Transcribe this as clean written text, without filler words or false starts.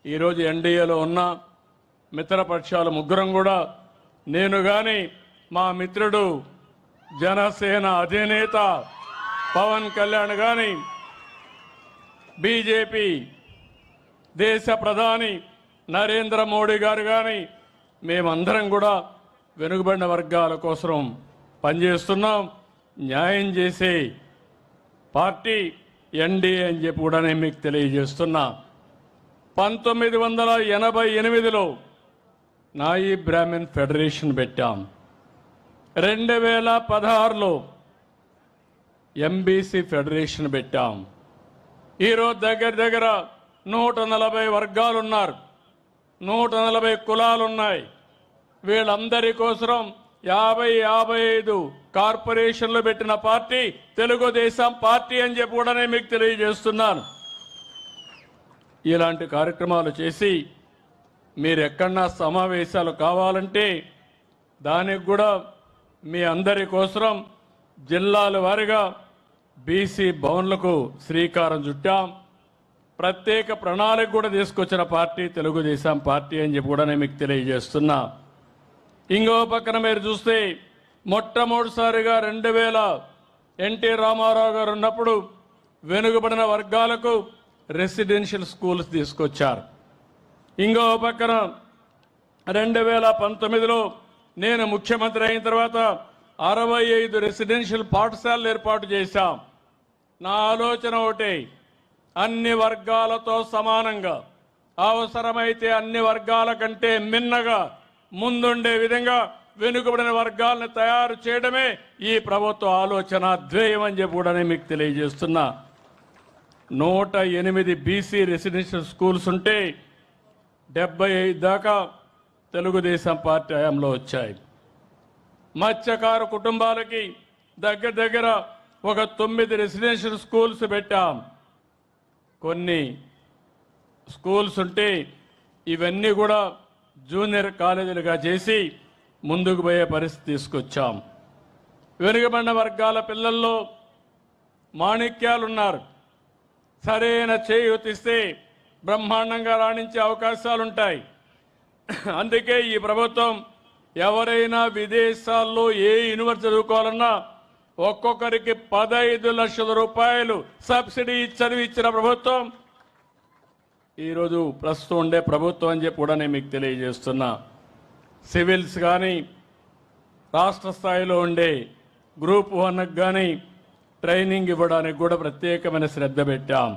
ఈరోజు ఎన్డీఏలో ఉన్న మిత్రపక్షాలు ముగ్గురం కూడా నేను కానీ మా మిత్రుడు జనసేన అధినేత పవన్ కళ్యాణ్ కానీ బీజేపీ దేశ ప్రధాని నరేంద్ర మోడీ గారు కానీ మేమందరం కూడా వెనుకబడిన వర్గాల కోసం పనిచేస్తున్నాం. న్యాయం చేసే పార్టీ ఎన్డీఏ అని చెప్పి కూడా నేను మీకు తెలియజేస్తున్నా. 1988లో నాయి బ్రాహ్మణ్ ఫెడరేషన్ పెట్టాం. 2016లో ఎంబీసీ ఫెడరేషన్ పెట్టాం. ఈరోజు దగ్గర 140 వర్గాలు ఉన్నారు, 140 కులాలు ఉన్నాయి. వీళ్ళందరి కోసం 50-55 కార్పొరేషన్లు పెట్టిన పార్టీ తెలుగుదేశం పార్టీ అని చెప్పి కూడా నేను మీకు తెలియజేస్తున్నాను. ఇలాంటి కార్యక్రమాలు చేసి మీరు ఎక్కడన్నా సమావేశాలు కావాలంటే దానికి కూడా మీ అందరి కోసం జిల్లాల వారీగా బీసీ భవన్లకు శ్రీకారం చుట్టాం. ప్రత్యేక ప్రణాళిక కూడా తీసుకొచ్చిన పార్టీ తెలుగుదేశం పార్టీ అని చెప్పి కూడా నేను మీకు తెలియజేస్తున్నా. ఇంకో పక్కన మీరు చూస్తే మొట్టమొదటిసారిగా 2000 ఎన్టీ రామారావు గారు ఉన్నప్పుడు వెనుకబడిన వర్గాలకు రెసిడెన్షియల్ స్కూల్స్ తీసుకొచ్చారు. ఇంకో పక్కన 2019లో నేను ముఖ్యమంత్రి అయిన తర్వాత 65 రెసిడెన్షియల్ పాఠశాలలు ఏర్పాటు చేశాం. నా ఆలోచన ఒకటే, అన్ని వర్గాలతో సమానంగా, అవసరమైతే అన్ని వర్గాల కంటే మిన్నగా ముందుండే విధంగా వెనుకబడిన వర్గాలను తయారు చేయడమే ఈ ప్రభుత్వ ఆలోచన ధ్యేయం అని చెప్పి కూడా నేను మీకు తెలియజేస్తున్నా. 108 బీసీ రెసిడెన్షియల్ స్కూల్స్ ఉంటే 75 దాకా తెలుగుదేశం పార్టీ హయాంలో వచ్చాయి. మత్స్యకారు కుటుంబాలకి దగ్గర ఒక 9 రెసిడెన్షియల్ స్కూల్స్ పెట్టాం. కొన్ని స్కూల్స్ ఉంటే ఇవన్నీ కూడా జూనియర్ కాలేజీలుగా చేసి ముందుకు పోయే పరిస్థితి తీసుకొచ్చాం. వెనుకబడిన వర్గాల పిల్లల్లో మాణిక్యాలు ఉన్నారు. సరైన చేయూతిస్తే బ్రహ్మాండంగా రాణించే అవకాశాలు ఉంటాయి. అందుకే ఈ ప్రభుత్వం ఎవరైనా విదేశాల్లో ఏ యూనివర్సిటీ చదువుకోవాలన్నా ఒక్కొక్కరికి 15 లక్షల రూపాయలు సబ్సిడీ చదివించిన ప్రభుత్వం ఈరోజు ప్రస్తుతం ఉండే ప్రభుత్వం అని చెప్పి కూడా నేను మీకు తెలియజేస్తున్నా. సివిల్స్ కానీ రాష్ట్ర స్థాయిలో ఉండే గ్రూప్ 1కి కానీ ట్రైనింగ్ ఇవ్వడానికి కూడా ప్రత్యేకమైన శ్రద్ధ పెట్టాం.